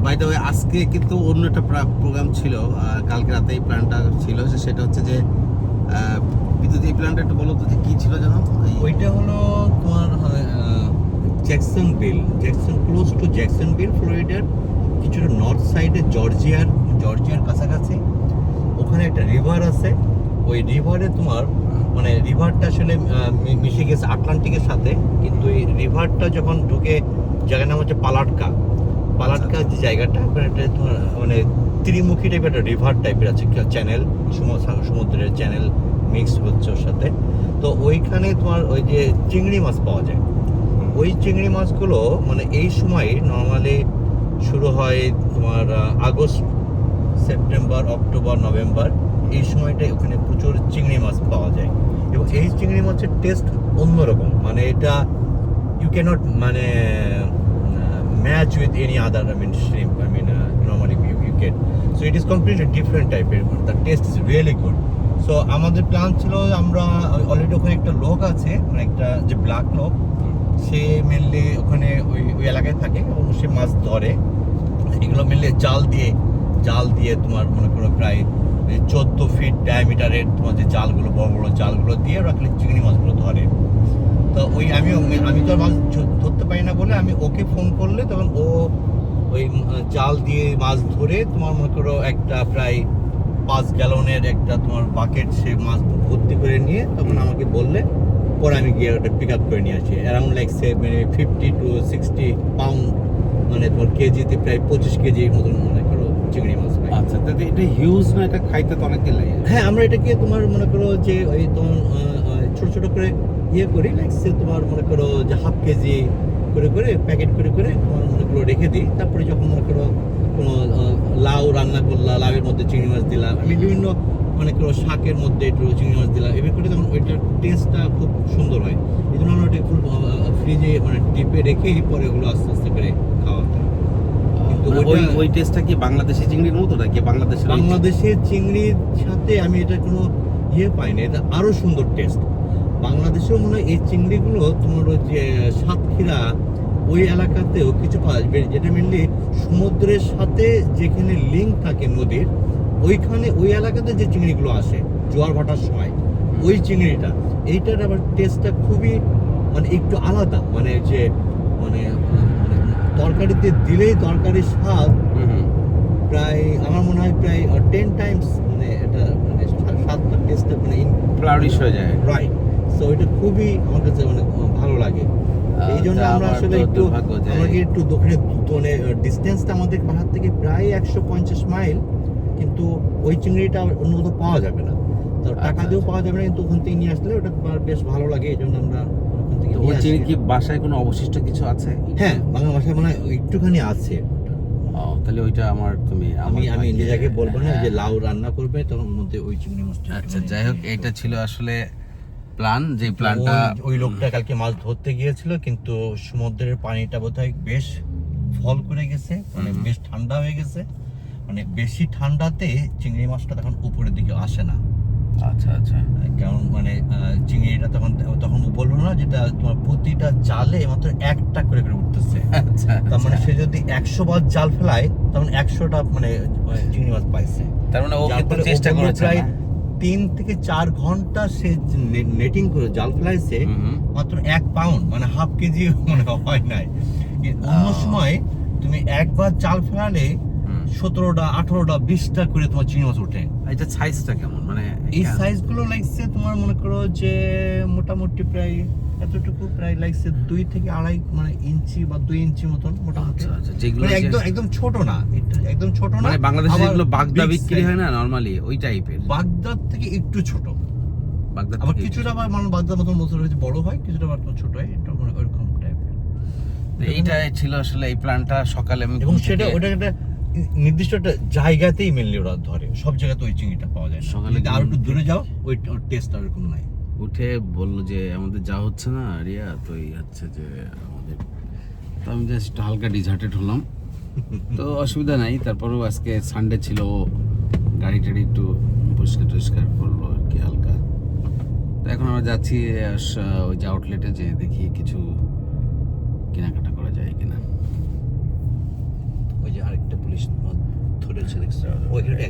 By the way আজকে কিন্তু অন্য একটা প্রোগ্রাম ছিল, কালকে রাতে এই প্ল্যানটা ছিল, সেটা হচ্ছে যে বিদ্যুৎ এই প্ল্যানটা একটু বলো তো যে কী ছিল জানো? ওইটা হলো তোমার ক্লোজ টু জ্যাকসনভিল ফ্লোরিডার কিছুটা নর্থ সাইডে জর্জিয়ার কাছাকাছি ওখানে একটা রিভার আছে। ওই রিভারে তোমার মানে রিভারটা আসলে মিশে গেছে আটলান্টিকের সাথে, কিন্তু এই রিভারটা যখন ঢুকে জায়গার নাম হচ্ছে পালাটকা যে জায়গাটা এটা তোমার মানে ত্রিমুখী টাইপের একটা রিভার টাইপের আছে, চ্যানেল সমুদ্রের চ্যানেল মিক্স হচ্ছে ওর সাথে। তো ওইখানে তোমার ওই যে চিংড়ি মাছ পাওয়া যায়। ওই চিংড়ি মাছগুলো মানে এই সময় নর্মালি শুরু হয় তোমার আগস্ট, সেপ্টেম্বর, অক্টোবর, নভেম্বর, এই সময়টায় ওখানে প্রচুর চিংড়ি মাছ পাওয়া যায়। এবং এই চিংড়ি মাছের টেস্ট অন্যরকম, মানে এটা ইউ ক্যানট মানে match with any other shrimp. Normally you get. So it is completely different type. The taste is really good. So আমাদের প্ল্যান ছিল আমরা অলরেডি ওখানে একটা লোক আছে, মানে একটা যে ব্ল্যাক লোক, সে মেনলি ওখানে ওই এলাকায় থাকে এবং সে মাছ ধরে। এগুলো মেনলি জাল দিয়ে তোমার মনে করো প্রায় 14 ফিট ডায়ামিটারের তোমার যে জালগুলো, বড় বড় জালগুলো দিয়ে রাখলে চিংড়ি মাছগুলো ধরে। তো আমি তো মাছ ধরতে পারি না বলে আমি ওকে ফোন করলে তখন ও ওই জাল দিয়ে মাছ ধরে তোমার মনে করো একটা প্রায় 5 গ্যালনের একটা তোমার বাকেট সে মাছ ভর্তি করে নিয়ে তখন আমাকে বললে পরে আমি গিয়ে ওটা পিক আপ করে নিয়ে আসি। অ্যারাউন্ড লাইক 50 to 60 পাউন্ড, মানে তোমার কেজিতে প্রায় 25 কেজির মতন মনে করো চিংড়ি মাছ পাই। আচ্ছা, তাহলে এটা হিউজ না? এটা খাইতে তো অনেকদিন লাগে। হ্যাঁ, আমরা এটাকে তোমার মনে করো যে ওই তোমার ছোট ছোট করে করে লাগছে তোমার মনে করো যে হাফ কেজি করে প্যাকেট করে তোমার মনে করো রেখে দিই। তারপরে যখন মনে করো কোনো লাউ রান্না করলা, লাউয়ের মধ্যে চিংড়ি মাছ দিলাম, আমি বিভিন্ন মনে করো শাকের মধ্যে একটু চিংড়ি মাছ দিলাম, এভাবে করে তখন ওইটার টেস্টটা খুব সুন্দর হয়। এই জন্য আমরা ওটা ফুল ফ্রিজে মানে ডিপে রেখে পরে ওগুলো আস্তে আস্তে করে খাওয়া হয়। কিন্তু ওই টেস্টটা কি বাংলাদেশি চিংড়ির মতো নাকি বাংলাদেশের চিংড়ির সাথে আমি এটা কোনো পাইনি, এটা আরো সুন্দর টেস্ট। বাংলাদেশেও মনে হয় এই চিংড়িগুলো তোমার ওই যে সাতক্ষীরা ওই এলাকাতেও কিছু পাওয়া যাবে, যেটা মেনলি সমুদ্রের সাথে যেখানে লিঙ্ক থাকে নদীর, ওইখানে ওই এলাকাতে যে চিংড়িগুলো আসে জোয়ার ভাটার সময়, ওই চিংড়িটা এইটার আবার টেস্টটা খুবই মানে একটু আলাদা, মানে যে মানে তরকারিতে দিলেই তরকারির স্বাদ প্রায় আমার মনে হয় প্রায় 10 টাইমস মানে এটা মানে স্বাদটা টেস্টটা মানে ফ্লারিশ হয়ে যায়। রাইট। সো এটা খুবই আমার কাছে মানে ভালো লাগে। এই জন্য আমরা আসলে আমাকে একটু দক্ষিণে মানে ডিস্টেন্সটা আমাদের পাহাড় থেকে প্রায় 150 মাইল, কিন্তু ওই চিংড়িটা অন্য কোথাও পাওয়া যাবে না, তো টাকা দিয়েও পাওয়া যাবে না, কিন্তু ওখান থেকে নিয়ে আসলে ওটা বেশ ভালো লাগে। এই জন্য আমরা ওখান থেকে ওই চিংড়ি কি বাসায় কোনো অবশিষ্ট কিছু আছে? হ্যাঁ, বাংলা ভাষায় মানে একটুখানি আছে। তাহলে ওইটা আমার আমি নিজেকে বলবো না যে লাউ রান্না করবে তখন ওর মধ্যে ওই চিংড়ি মাছটা। আচ্ছা, যাই হোক, এটা ছিল আসলে প্ল্যান, যে প্ল্যানটা ওই লোকটা কালকে মাছ ধরতে গিয়েছিল, কিন্তু সমুদ্রের পানিটা বোধহয় বেশ ফল করে গেছে, মানে বেশ ঠান্ডা হয়ে গেছে, মানে বেশি ঠান্ডাতে চিংড়ি মাছটা তখন উপরের দিকে আসে না। আচ্ছা, কারণ মানে চিংড়িটা তখন বললো না যেটা তোমার প্রতিটা জালে মাত্র একটা করে উঠতেছে। আচ্ছা, তার মানে সে যদি 100 বার জাল ফেলায় তখন 100টা মানে চিংড়ি মাছ পাইছে। তার মানে ও কিন্তু চেষ্টা করেছে প্রায় 3 থেকে 4 ঘন্টা সে নেটিং করে জাল ফেলাইছে, মাত্র 1 পাউন্ড মানে হাফ কেজি মনে হয় নাই। অন্য সময় তুমি একবার জাল ফেলালে 17টা 18টা 20টা করে তোমার চিংড়ি মাছ ওঠে। এটা সাইজটা কেমন? মানে এই সাইজগুলো লাগছে তোমার মনে করো যে মোটামুটি প্রায় এতটুকু, প্রায় লাগছে 2 থেকে 2.5 মানে ইঞ্চি বা 2 ইঞ্চি মতন মোটামুটি। আচ্ছা, যেগুলো একদম ছোট না, একদম ছোট না, মানে বাংলাদেশে যেগুলো বাগদা বিক্রি হয় না নরমালি ওই টাইপের। বাগদার থেকে একটু ছোট, বাগদার আবার কিছুটা আবার মানে বাগদার মতন বড় হয়, কিছুটা আবার ছোট হয়, এটা মানে ওইরকম টাইপের। এইটা ছিল আসলে এই প্ল্যানটা সকালে আমি, এবং সেটা ওটা একটা নির্দিষ্ট একটা জায়গাতেই মেনলি ওরা ধরে, সব জায়গাতে ওই চিংড়িটা পাওয়া যায়। সকালে আর একটু দূরে যাও ওই টেস্ট আর এরকম নাই। উঠে বললো যে আমাদের যা হচ্ছে না রিয়া, তো এই হচ্ছে যে আমাদের, তো আমি জাস্ট হালকা ডিজার্টেড হলাম, তো অসুবিধা নাই। তারপরেও আজকে সানডে ছিল, গাড়ি টাড়ি একটু পরিষ্কার করলো আর কি হালকা। তো এখন আমরা যাচ্ছি ওই যে আউটলেটে, যে দেখি কিছু কেনাকাটা করা যায় কিনা। ওই যে আরেকটা বলছে এক্সট্রা ওইখানে একটা